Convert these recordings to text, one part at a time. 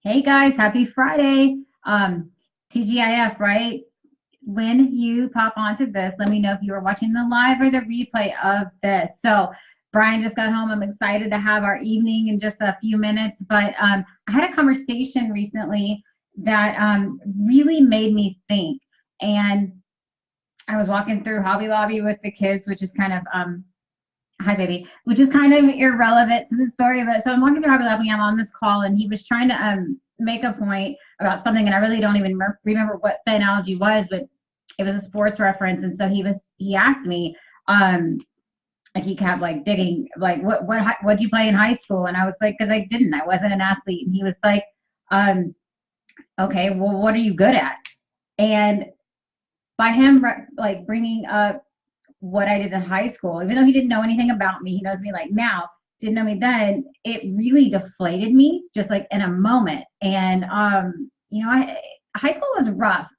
Hey guys, happy Friday. TGIF, right? When you pop onto this, let me know if you were watching the live or the replay of this. So Brian just got home. I'm excited to have our evening in just a few minutes. But I had a conversation recently that really made me think. And I was walking through Hobby Lobby with the kids, which is kind of hi baby, which is kind of irrelevant to the story. But so I'm walking through Hobby Lobby, I'm on this call, and he was trying to make a point about something, and I really don't even remember what the analogy was, but it was a sports reference. And so he asked me, like he kept like digging, like what'd you play in high school? And I was like, because I wasn't an athlete. And he was like, okay, well, what are you good at? And by him like bringing up what I did in high school, even though he didn't know anything about me, he knows me like now, didn't know me then, it really deflated me just like in a moment. And high school was rough,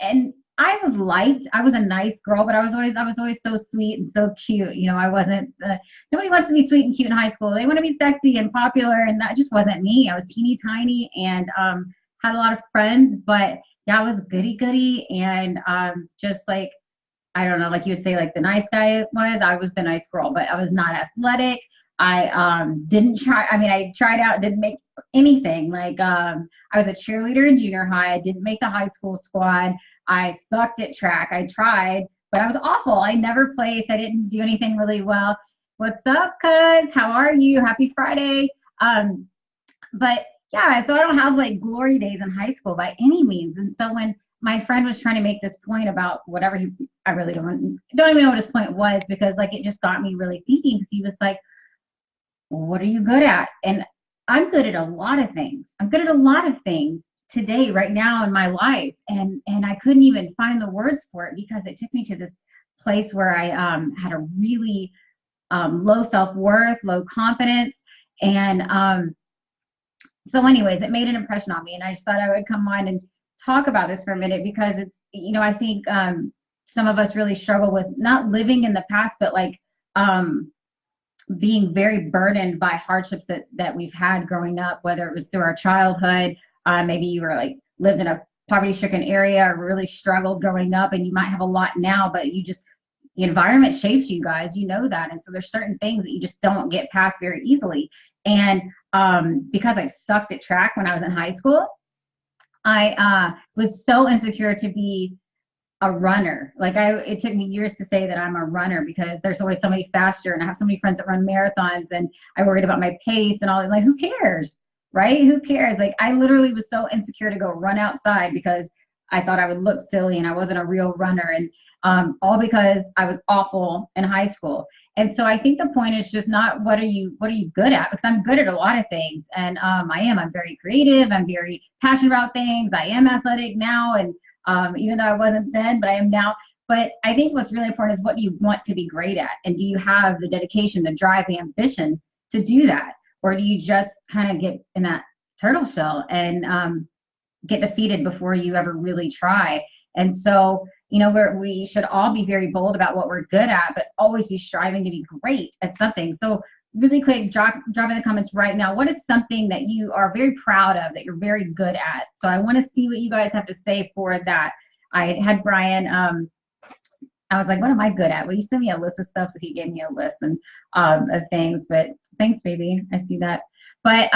and I was liked. I was a nice girl, but I was always so sweet and so cute. I wasn't. Nobody wants to be sweet and cute in high school. They want to be sexy and popular, and that just wasn't me. I was teeny tiny and had a lot of friends, but yeah, I was goody goody and just like I don't know, like you would say, like the nice guy was. I was the nice girl, but I was not athletic. I didn't try. I mean, I tried out, didn't make anything. Like I was a cheerleader in junior high. I didn't make the high school squad. I sucked at track. I tried, but I was awful. I never placed. I didn't do anything really well. What's up, cuz? How are you? Happy Friday. But yeah, so I don't have like glory days in high school by any means. And so when my friend was trying to make this point about whatever I really don't even know what his point was, because like it just got me really thinking, because he was like, well, what are you good at? And I'm good at a lot of things. I'm good at a lot of things today, right now in my life. And I couldn't even find the words for it, because it took me to this place where I had a really low self-worth, low confidence. And so anyways, it made an impression on me, and I just thought I would come on and talk about this for a minute, because it's, I think some of us really struggle with not living in the past, but like being very burdened by hardships that we've had growing up, whether it was through our childhood. Maybe you were like lived in a poverty stricken area or really struggled growing up, and you might have a lot now, but the environment shapes you guys, that. And so there's certain things that you just don't get past very easily. And because I sucked at track when I was in high school, I was so insecure to be a runner. Like it took me years to say that I'm a runner, because there's always somebody faster, and I have so many friends that run marathons, and I worried about my pace and all that. Like, who cares, right? Who cares? Like, I literally was so insecure to go run outside, because I thought I would look silly and I wasn't a real runner, and all because I was awful in high school. And so I think the point is just not what are you good at, because I'm good at a lot of things, and I'm very creative, I'm very passionate about things, I am athletic now, and even though I wasn't then, but I am now. But I think what's really important is what you want to be great at, and do you have the dedication, the drive, the ambition to do that, or do you just kind of get in that turtle shell and get defeated before you ever really try? And so we should all be very bold about what we're good at, but always be striving to be great at something. So really quick, drop in the comments right now, what is something that you are very proud of, that you're very good at? So I want to see what you guys have to say for that. I had Brian, I was like, what am I good at? Well, you sent me a list of stuff, so he gave me a list and of things, but thanks, baby. I see that. But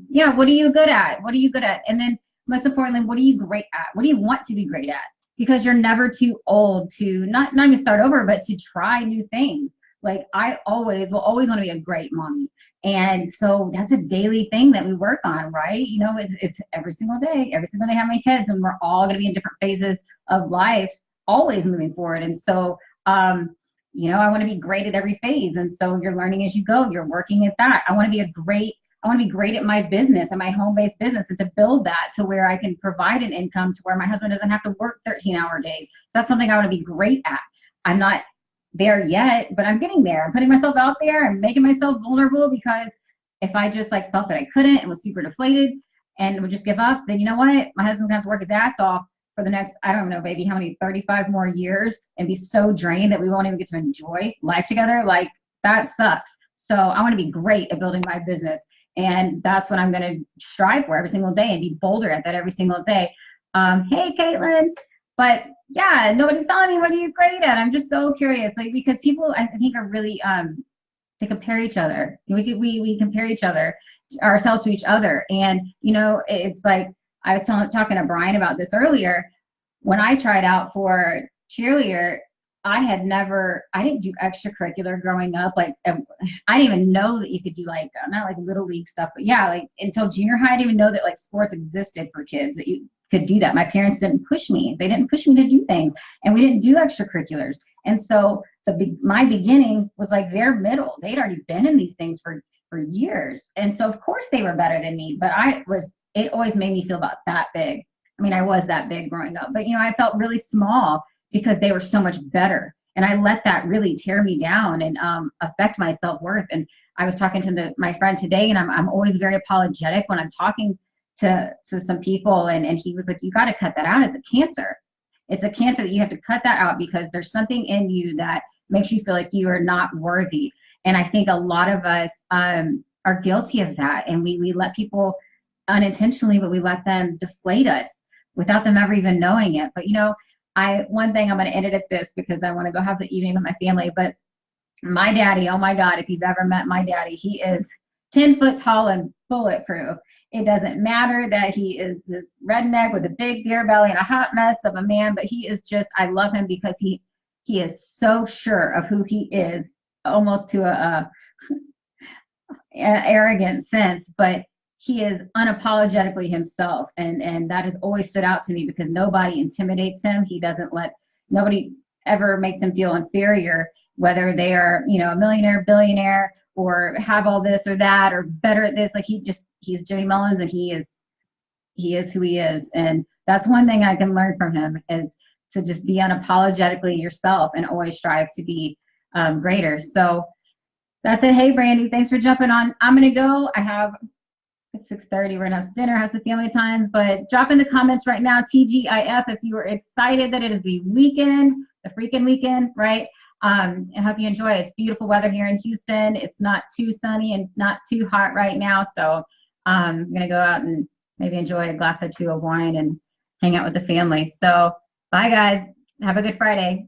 yeah, what are you good at? What are you good at? And then most importantly, what are you great at? What do you want to be great at? Because you're never too old to not even start over, but to try new things. Like I will always want to be a great mommy. And so that's a daily thing that we work on, right? It's every single day I have my kids, and we're all going to be in different phases of life, always moving forward. And so, I want to be great at every phase. And so you're learning as you go, you're working at that. I want to be great at my business and my home-based business, and to build that to where I can provide an income to where my husband doesn't have to work 13-hour days. So that's something I want to be great at. I'm not there yet, but I'm getting there. I'm putting myself out there and making myself vulnerable, because if I just like felt that I couldn't and was super deflated and would just give up, then you know what? My husband's gonna have to work his ass off for the next, I don't know, baby, how many, 35 more years, and be so drained that we won't even get to enjoy life together. Like, that sucks. So I want to be great at building my business. And that's what I'm going to strive for every single day and be bolder at that every single day. Hey, Caitlin. But yeah, nobody's telling me what are you great at. I'm just so curious, like, because people I think are really they compare each other. We compare each other, ourselves to each other. And, you know, it's like I was talking to Brian about this earlier. When I tried out for cheerleader, I didn't do extracurricular growing up. Like, I didn't even know that you could do like, not like little league stuff, but yeah, like until junior high, I didn't even know that like sports existed for kids, that you could do that. My parents didn't push me. They didn't push me to do things, and we didn't do extracurriculars. And so my beginning was like their middle. They'd already been in these things for years. And so of course they were better than me, but it always made me feel about that big. I mean, I was that big growing up, but you know, I felt really small because they were so much better. And I let that really tear me down and affect my self-worth. And I was talking to my friend today, and I'm always very apologetic when I'm talking to some people. And he was like, you got to cut that out. It's a cancer. It's a cancer that you have to cut that out because there's something in you that makes you feel like you are not worthy. And I think a lot of us are guilty of that. And we let people unintentionally, but we let them deflate us without them ever even knowing it. But you know, one thing, I'm going to end it at this because I want to go have the evening with my family. But my daddy, oh my God, if you've ever met my daddy, he is 10 foot tall and bulletproof. It doesn't matter that he is this redneck with a big beer belly and a hot mess of a man, but he is just, I love him because he is so sure of who he is, almost to an arrogant sense, but he is unapologetically himself. And that has always stood out to me because nobody intimidates him. Nobody ever makes him feel inferior, whether they are, you know, a millionaire, billionaire, or have all this or that, or better at this. Like he's Jimmy Mullins, and he is who he is. And that's one thing I can learn from him, is to just be unapologetically yourself and always strive to be greater. So that's it. Hey, Brandy, thanks for jumping on. I'm going to go. It's 6:30. We're going to have dinner, have some family times, but drop in the comments right now, TGIF, if you were excited that it is the weekend, the freaking weekend, right? I hope you enjoy it. It's beautiful weather here in Houston. It's not too sunny and not too hot right now. So I'm going to go out and maybe enjoy a glass or two of wine and hang out with the family. So bye, guys. Have a good Friday.